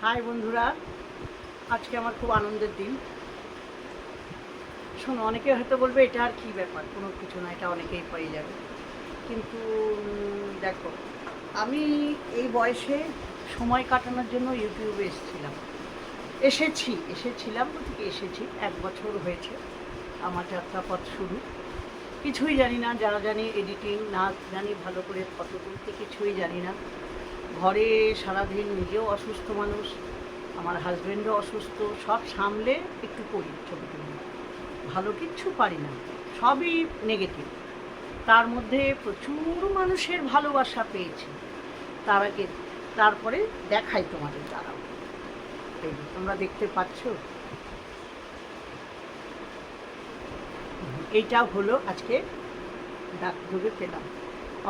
High বন্ধুরা, আজকে আমার খুব আনন্দের দিন। শোনো, অনেকে হয়তো বলবে এটা আর কী ব্যাপার, কোনো কিছু না, এটা অনেকেই পেয়ে যাবে। কিন্তু দেখো, আমি এই বয়সে সময় কাটানোর জন্য ইউটিউবে এসেছিলাম বলতে এসেছি 1 বছর হয়েছে আমার যাত্রাপথ শুরু। কিছুই জানি না, যারা জানি এডিটিং, না জানি ভালো করে ফটো তুলতে, কিছুই জানি না। ঘরে সারাদিন নিজেও অসুস্থ মানুষ, আমার হাজব্যান্ডও অসুস্থ, সব সামলে একটু করি ছবি তুলি, ভালো কিচ্ছু পারি না, সবই নেগেটিভ। তার মধ্যে প্রচুর মানুষের ভালোবাসা পেয়েছি। তারপরে দেখাই তোমাদের, দাঁড়াও, এই যে তোমরা দেখতে পাচ্ছ, এইটা হলো আজকে ডাকযোগে পেলাম।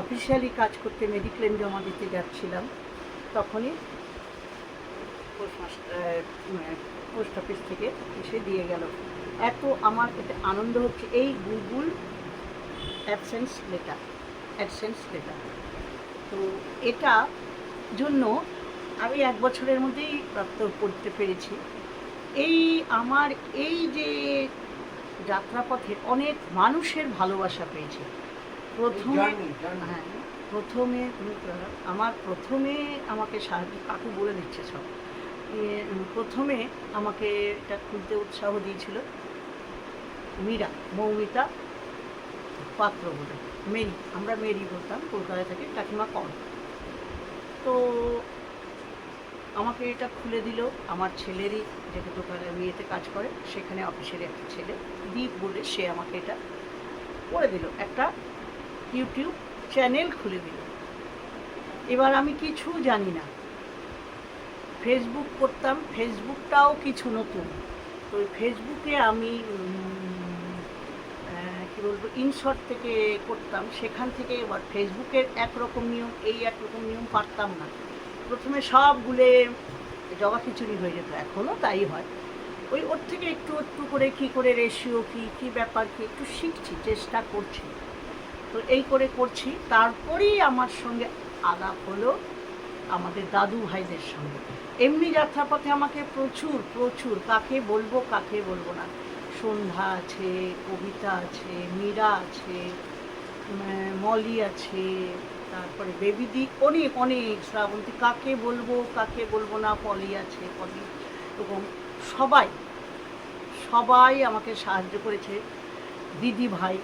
অফিসিয়ালি কাজ করতে মেডিক্লেম জমা দিতে যাচ্ছিলাম, তখনই পোস্ট অফিস থেকে এসে দিয়ে গেল। এত আমার এতে আনন্দ হচ্ছে, এই গুগল অ্যাডসেন্স লেটার। তো এটা জন্য আমি 1 বছরের মধ্যেই প্রাপ্ত করতে পেরেছি। আমার এই যে যাত্রাপথে অনেক মানুষের ভালোবাসা পেয়েছি। প্রথমে আমাকে সাহায্য, কাকু বলে দিচ্ছে সব। প্রথমে আমাকে এটা খুলতে উৎসাহ দিয়েছিল মৌমিতা পাত্র বলে, আমরা মেরি বলতাম, কলকাতা থেকে, কাকিমা কম। তো আমাকে এটা খুলে দিল আমার ছেলেরই, যেটা দোকানে মেয়েতে কাজ করে, সেখানে অফিসের একটা ছেলে দীপ বলে, সে আমাকে এটা করে দিল, একটা ইউটিউব চ্যানেল খুলে দিল। এবার আমি কিছু জানি না, ফেসবুক করতাম, ফেসবুকটাও কিছু নতুন। তো ফেসবুকে আমি কী বলবো, ইনশর্ট থেকে করতাম, সেখান থেকে এবার ফেসবুকের একরকম নিয়ম, একরকম নিয়ম পারতাম না। প্রথমে সবগুলো জগা খিচুড়ি হয়ে যেত, এখনও তাই হয়। ওর থেকে একটু একটু করে কী করে রেশিও কী ব্যাপার কী একটু শিখছি, চেষ্টা করছি। তো এই করে করছি, তারপরেই আমার সঙ্গে আলাপ হলো আমাদের দাদু ভাইদের সঙ্গে। এমনি যাত্রাপথে আমাকে প্রচুর কাকে বলবো না, সন্ধ্যা আছে, কবিতা আছে, মীরা আছে, মলি আছে, তারপরে বেবিদি, অনেক শ্রাবন্তী, কাকে বলবো না, পলি আছে, এবং সবাই আমাকে সাহায্য করেছে। দিদি ভাই,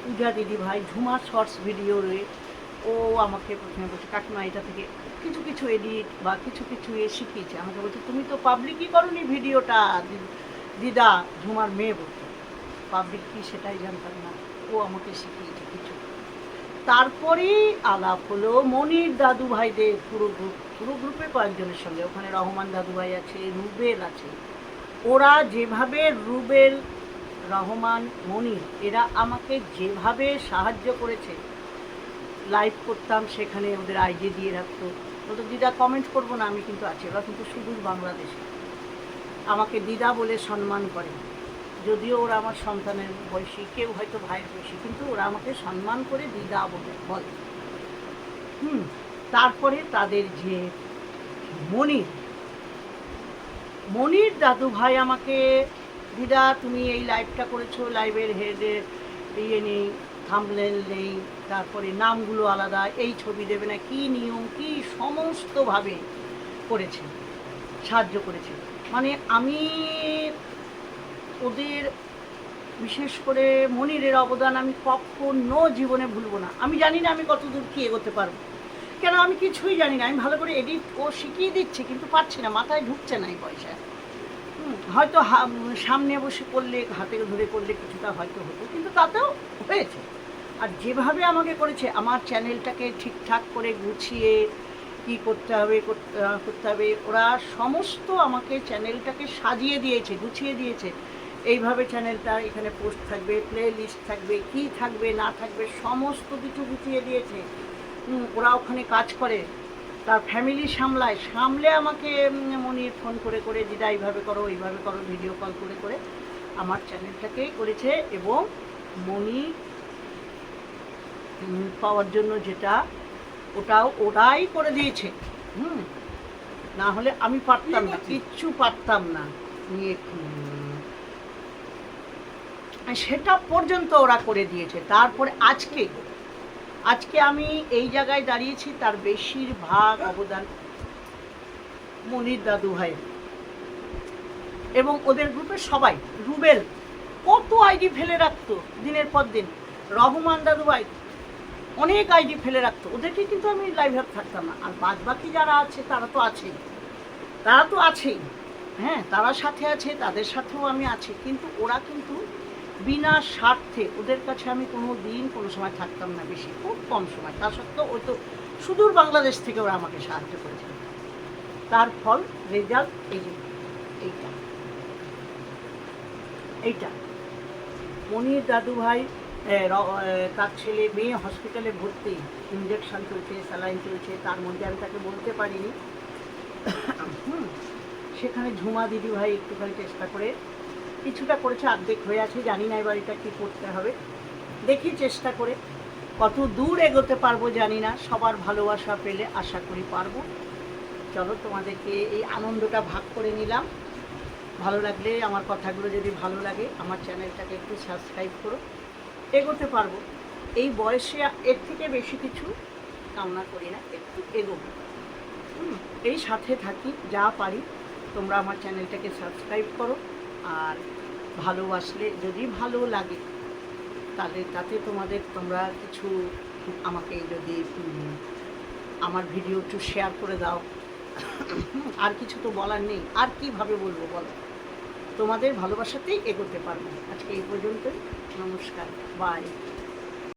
পূজা দিদি ভাই, ঝুমার শর্টস ভিডিও রে, ও আমাকে প্রথমে বলছে, কাকিমা এটা থেকে কিছু এডিট বা কিছু শিখিয়েছে। আমাকে বলছে, তুমি তো পাবলিকই করোনি ভিডিওটা। দিদা, ঝুমার মেয়ে বলতো, পাবলিক কি সেটাই জানতাম না, ও আমাকে শিখিয়েছে কিছু। তারপরেই আলাপ হলো মনির দাদু ভাইদের পুরো গ্রুপে কয়েকজনের সঙ্গে। ওখানে রহমান দাদু ভাই আছে, রুবেল আছে। ওরা যেভাবে, রুবেল, রহমান, মনির, এরা আমাকে যেভাবে সাহায্য করেছে, লাইভ করতাম সেখানে ওদের আইডি দিয়ে রাখতো, বলতো দিদা কমেন্ট করবো না, আমি কিন্তু আছি। ওরা কিন্তু সুদূর বাংলাদেশে আমাকে দিদা বলে সম্মান করে, যদিও ওরা আমার সন্তানের বয়সী, কেউ হয়তো ভাইয়ের বয়সী, কিন্তু ওরা আমাকে সম্মান করে দিদা বলে। তারপরে তাদের যে মনির দাদু ভাই আমাকে, দিদা তুমি এই লাইভটা করেছো, লাইভের হেডে নেই, থাম্বনেল নেই, তারপরে নামগুলো আলাদা, এই ছবি দেবে না, কি নিয়ম কি, সমস্তভাবে করেছে, সাহায্য করেছে। মানে আমি ওদের, বিশেষ করে মনিরের অবদান আমি কখনো জীবনে ভুলবো না। আমি জানি না আমি কতদূর কি এগোতে পারবো, কেন আমি কিছুই জানি না। আমি ভালো করে এডিট ও শিখিয়ে দিচ্ছে, কিন্তু পারছি না, মাথায় ঢুকছে না এই পয়সা। হয়তো সামনে বসে করলে, হাতে ধরে করলে কিছুটা হয়তো হতো, কিন্তু তাতেও হয়েছে। আর যেভাবে আমাকে করেছে, আমার চ্যানেলটাকে ঠিকঠাক করে গুছিয়ে কী করতে হবে, ওরা সমস্ত আমাকে চ্যানেলটাকে সাজিয়ে দিয়েছে, গুছিয়ে দিয়েছে। এইভাবে চ্যানেলটা, এখানে পোস্ট থাকবে, প্লে লিস্ট থাকবে, কী থাকবে না থাকবে, সমস্ত কিছু গুছিয়ে দিয়েছে। ওরা ওখানে কাজ করে, তার ফ্যামিলি সামলে আমাকে মনির ফোন করে দিদা এইভাবে করো, ভিডিও কল করে আমার চ্যানেলটাকেই করেছে। এবং মনি পাওয়ার জন্য যেটা, ওটাও ওরাই করে দিয়েছে। না হলে আমি পারতাম না, কিচ্ছু পারতাম না নিয়ে সেটা পর্যন্ত ওরা করে দিয়েছে। তারপরে আজকে আমি এই জায়গায় দাঁড়িয়েছি, তার বেশিরভাগ অবদান মনির দাদু ভাইয়ের এবং ওদের গ্রুপের সবাই। রুবেল কত আইডি ফেলে রাখতো দিনের পর দিন, রহমান দাদু ভাই অনেক আইডি ফেলে রাখতো, ওদেরকে কিন্তু আমি লাইভে থাকতাম না। আর বাদ বাকি যারা আছে তারা তো আছেই, হ্যাঁ তারা সাথে আছে, তাদের সাথেও আমি আছি, কিন্তু ওরা কিন্তু বিনা স্বার্থে, ওদের কাছে আমি কোনো দিন কোনো সময় থাকতাম না, বেশি খুব কম সময়। তা সত্ত্বেও ওই তো সুদূর বাংলাদেশ থেকে ওরা আমাকে সাহায্য করেছে। তার ফল রেজাল্ট এইটা মনির দাদু ভাই তার ছেলে মেয়ে হসপিটালে ভর্তি, ইঞ্জেকশন চলছে, স্যালাইন চলছে, তার মধ্যে আমি তাকে বলতে পারিনি। সেখানে ঝুমা দিদি ভাই একটুখানি চেষ্টা করে কিছুটা করেছে, অর্ধেক হয়ে আছে, জানি না এবার এটা কী করতে হবে, দেখি চেষ্টা করে কত দূর এগোতে পারবো জানি না। সবার ভালোবাসা পেলে আশা করি পারবো। চলো তোমাদেরকে এই আনন্দটা ভাগ করে নিলাম। ভালো লাগলে, আমার কথাগুলো যদি ভালো লাগে, আমার চ্যানেলটাকে একটু সাবস্ক্রাইব করো, এগোতে পারবো। এই বয়সে এর থেকে বেশি কিছু কামনা করি না, একটু এগোবো, এই সাথে থাকি যা পারি। তোমরা আমার চ্যানেলটাকে সাবস্ক্রাইব করো, আর ভালোবাসলে, যদি ভালো লাগে তাহলে তাতে তোমরা কিছু আমাকে যদি আমার ভিডিও একটু শেয়ার করে দাও। আর কিছু তো বলার নেই, আর কিভাবে বলবো বলো, তোমাদের ভালোবাসাতেই এগোতে পারবো। আজকে এই পর্যন্তই, নমস্কার, বাই।